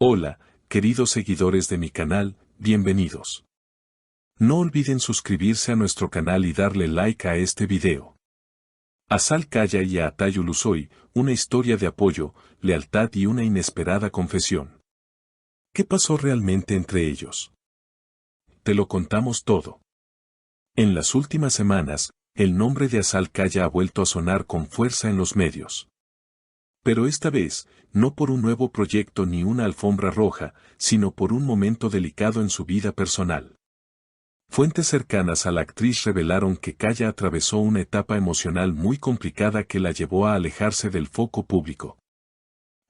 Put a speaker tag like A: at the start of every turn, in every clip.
A: Hola, queridos seguidores de mi canal, bienvenidos. No olviden suscribirse a nuestro canal y darle like a este video. Azal Kaya y Atay Ulusoy, una historia de apoyo, lealtad y una inesperada confesión. ¿Qué pasó realmente entre ellos? Te lo contamos todo. En las últimas semanas, el nombre de Azal Kaya ha vuelto a sonar con fuerza en los medios. Pero esta vez, no por un nuevo proyecto ni una alfombra roja, sino por un momento delicado en su vida personal. Fuentes cercanas a la actriz revelaron que Kaya atravesó una etapa emocional muy complicada que la llevó a alejarse del foco público.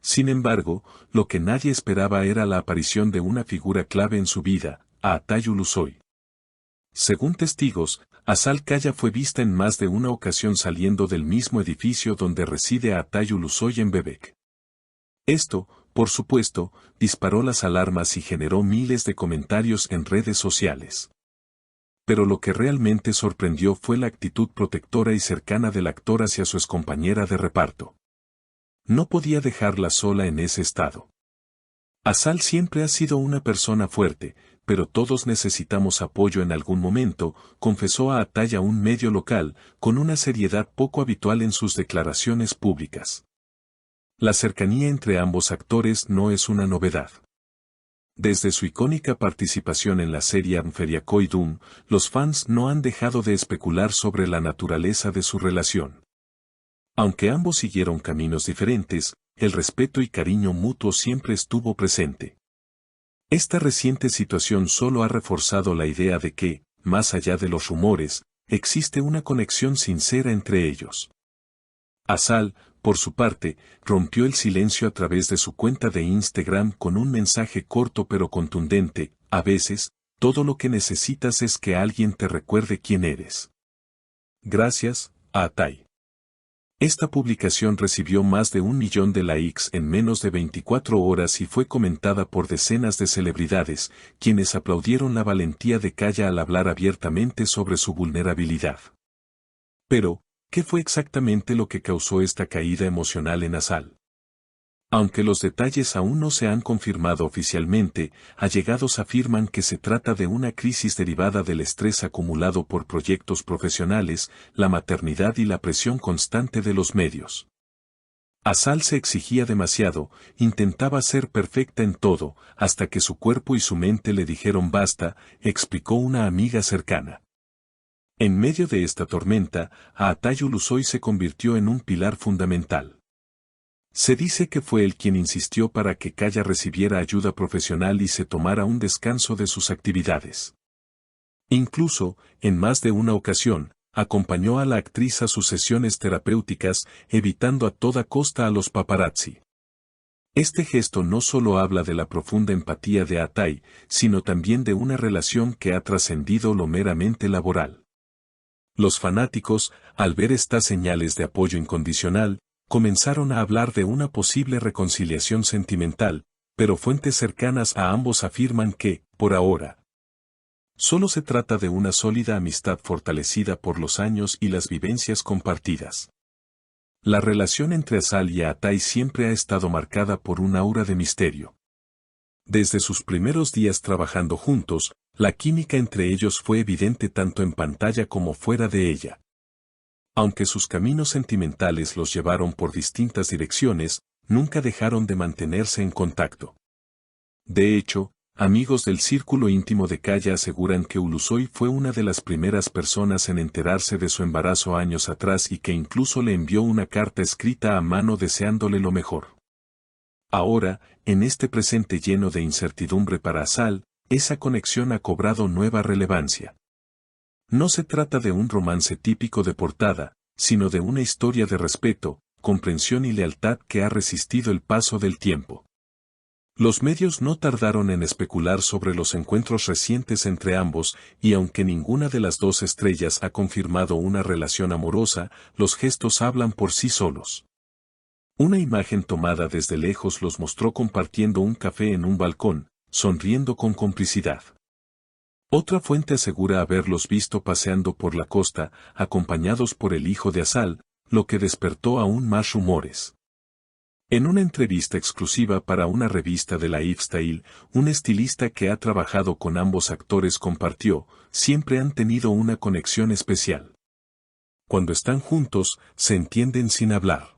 A: Sin embargo, lo que nadie esperaba era la aparición de una figura clave en su vida, Atay Ulusoy. Según testigos, Azal Kaya fue vista en más de una ocasión saliendo del mismo edificio donde reside Atay Ulusoy en Bebek. Esto, por supuesto, disparó las alarmas y generó miles de comentarios en redes sociales. Pero lo que realmente sorprendió fue la actitud protectora y cercana del actor hacia su excompañera de reparto. No podía dejarla sola en ese estado. Azal siempre ha sido una persona fuerte, pero todos necesitamos apoyo en algún momento, confesó a Atay a un medio local, con una seriedad poco habitual en sus declaraciones públicas. La cercanía entre ambos actores no es una novedad. Desde su icónica participación en la serie Amferiakoy Dum, los fans no han dejado de especular sobre la naturaleza de su relación. Aunque ambos siguieron caminos diferentes, el respeto y cariño mutuo siempre estuvo presente. Esta reciente situación solo ha reforzado la idea de que, más allá de los rumores, existe una conexión sincera entre ellos. Azal, por su parte, rompió el silencio a través de su cuenta de Instagram con un mensaje corto pero contundente: a veces, todo lo que necesitas es que alguien te recuerde quién eres. Gracias, Atay. Esta publicación recibió más de 1 millón de likes en menos de 24 horas y fue comentada por decenas de celebridades, quienes aplaudieron la valentía de Kaya al hablar abiertamente sobre su vulnerabilidad. Pero, ¿qué fue exactamente lo que causó esta caída emocional en Azal? Aunque los detalles aún no se han confirmado oficialmente, allegados afirman que se trata de una crisis derivada del estrés acumulado por proyectos profesionales, la maternidad y la presión constante de los medios. Azal se exigía demasiado, intentaba ser perfecta en todo, hasta que su cuerpo y su mente le dijeron basta, explicó una amiga cercana. En medio de esta tormenta, Atay Ulusoy se convirtió en un pilar fundamental. Se dice que fue él quien insistió para que Kaya recibiera ayuda profesional y se tomara un descanso de sus actividades. Incluso, en más de una ocasión, acompañó a la actriz a sus sesiones terapéuticas, evitando a toda costa a los paparazzi. Este gesto no solo habla de la profunda empatía de Atay, sino también de una relación que ha trascendido lo meramente laboral. Los fanáticos, al ver estas señales de apoyo incondicional, comenzaron a hablar de una posible reconciliación sentimental, pero fuentes cercanas a ambos afirman que, por ahora, solo se trata de una sólida amistad fortalecida por los años y las vivencias compartidas. La relación entre Azal y Atay siempre ha estado marcada por un aura de misterio. Desde sus primeros días trabajando juntos, la química entre ellos fue evidente tanto en pantalla como fuera de ella. Aunque sus caminos sentimentales los llevaron por distintas direcciones, nunca dejaron de mantenerse en contacto. De hecho, amigos del círculo íntimo de Kaya aseguran que Ulusoy fue una de las primeras personas en enterarse de su embarazo años atrás y que incluso le envió una carta escrita a mano deseándole lo mejor. Ahora, en este presente lleno de incertidumbre para Azal, esa conexión ha cobrado nueva relevancia. No se trata de un romance típico de portada, sino de una historia de respeto, comprensión y lealtad que ha resistido el paso del tiempo. Los medios no tardaron en especular sobre los encuentros recientes entre ambos, y aunque ninguna de las dos estrellas ha confirmado una relación amorosa, los gestos hablan por sí solos. Una imagen tomada desde lejos los mostró compartiendo un café en un balcón, sonriendo con complicidad. Otra fuente asegura haberlos visto paseando por la costa, acompañados por el hijo de Azal, lo que despertó aún más rumores. En una entrevista exclusiva para una revista de la lifestyle, un estilista que ha trabajado con ambos actores compartió, siempre han tenido una conexión especial. Cuando están juntos, se entienden sin hablar.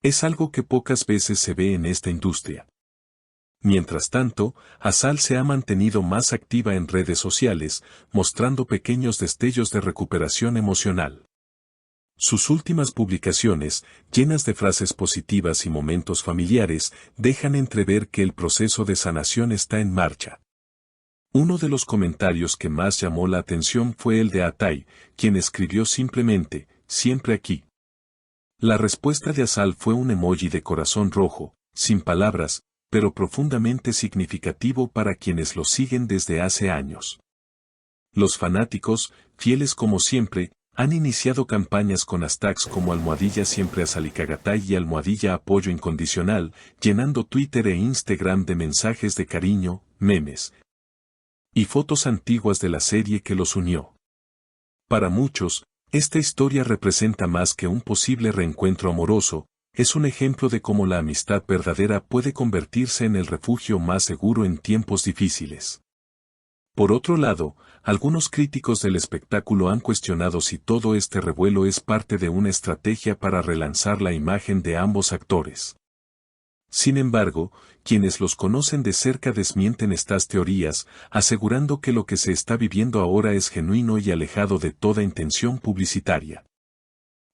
A: Es algo que pocas veces se ve en esta industria. Mientras tanto, Azal se ha mantenido más activa en redes sociales, mostrando pequeños destellos de recuperación emocional. Sus últimas publicaciones, llenas de frases positivas y momentos familiares, dejan entrever que el proceso de sanación está en marcha. Uno de los comentarios que más llamó la atención fue el de Atay, quien escribió simplemente, "Siempre aquí". La respuesta de Azal fue un emoji de corazón rojo, sin palabras, pero profundamente significativo para quienes lo siguen desde hace años. Los fanáticos, fieles como siempre, han iniciado campañas con hashtags como #SiempreAzal y #apoyo incondicional, llenando Twitter e Instagram de mensajes de cariño, memes y fotos antiguas de la serie que los unió. Para muchos, esta historia representa más que un posible reencuentro amoroso, es un ejemplo de cómo la amistad verdadera puede convertirse en el refugio más seguro en tiempos difíciles. Por otro lado, algunos críticos del espectáculo han cuestionado si todo este revuelo es parte de una estrategia para relanzar la imagen de ambos actores. Sin embargo, quienes los conocen de cerca desmienten estas teorías, asegurando que lo que se está viviendo ahora es genuino y alejado de toda intención publicitaria.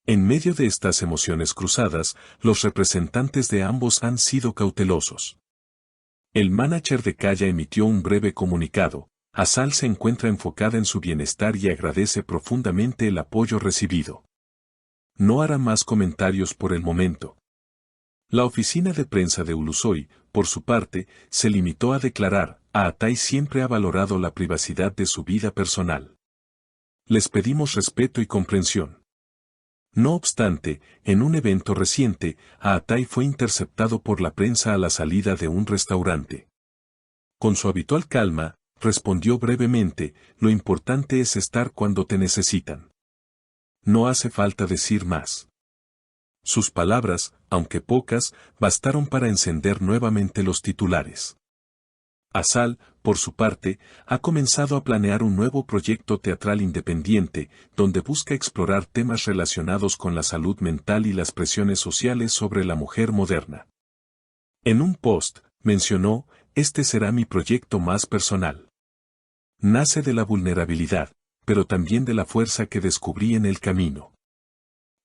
A: En medio de estas emociones cruzadas, los representantes de ambos han sido cautelosos. El manager de Kaya emitió un breve comunicado. Azal se encuentra enfocada en su bienestar y agradece profundamente el apoyo recibido. No hará más comentarios por el momento. La oficina de prensa de Ulusoy, por su parte, se limitó a declarar, Atay siempre ha valorado la privacidad de su vida personal. Les pedimos respeto y comprensión. No obstante, en un evento reciente, Atay fue interceptado por la prensa a la salida de un restaurante. Con su habitual calma, respondió brevemente, lo importante es estar cuando te necesitan. No hace falta decir más. Sus palabras, aunque pocas, bastaron para encender nuevamente los titulares. Azal, por su parte, ha comenzado a planear un nuevo proyecto teatral independiente, donde busca explorar temas relacionados con la salud mental y las presiones sociales sobre la mujer moderna. En un post, mencionó, este será mi proyecto más personal. Nace de la vulnerabilidad, pero también de la fuerza que descubrí en el camino.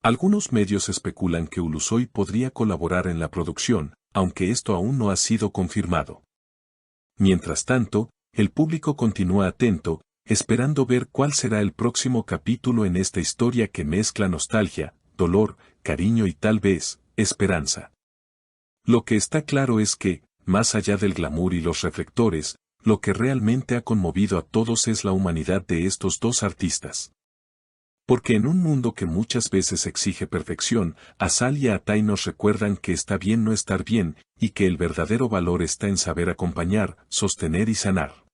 A: Algunos medios especulan que Ulusoy podría colaborar en la producción, aunque esto aún no ha sido confirmado. Mientras tanto, el público continúa atento, esperando ver cuál será el próximo capítulo en esta historia que mezcla nostalgia, dolor, cariño y tal vez, esperanza. Lo que está claro es que, más allá del glamour y los reflectores, lo que realmente ha conmovido a todos es la humanidad de estos dos artistas. Porque en un mundo que muchas veces exige perfección, Azal y Atay nos recuerdan que está bien no estar bien, y que el verdadero valor está en saber acompañar, sostener y sanar.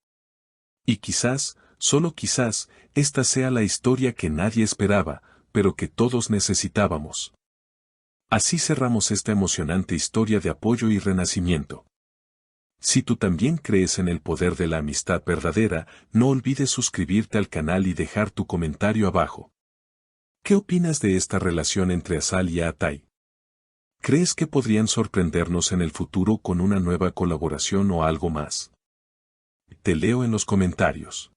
A: Y quizás, solo quizás, esta sea la historia que nadie esperaba, pero que todos necesitábamos. Así cerramos esta emocionante historia de apoyo y renacimiento. Si tú también crees en el poder de la amistad verdadera, no olvides suscribirte al canal y dejar tu comentario abajo. ¿Qué opinas de esta relación entre Azal y Atay? ¿Crees que podrían sorprendernos en el futuro con una nueva colaboración o algo más? Te leo en los comentarios.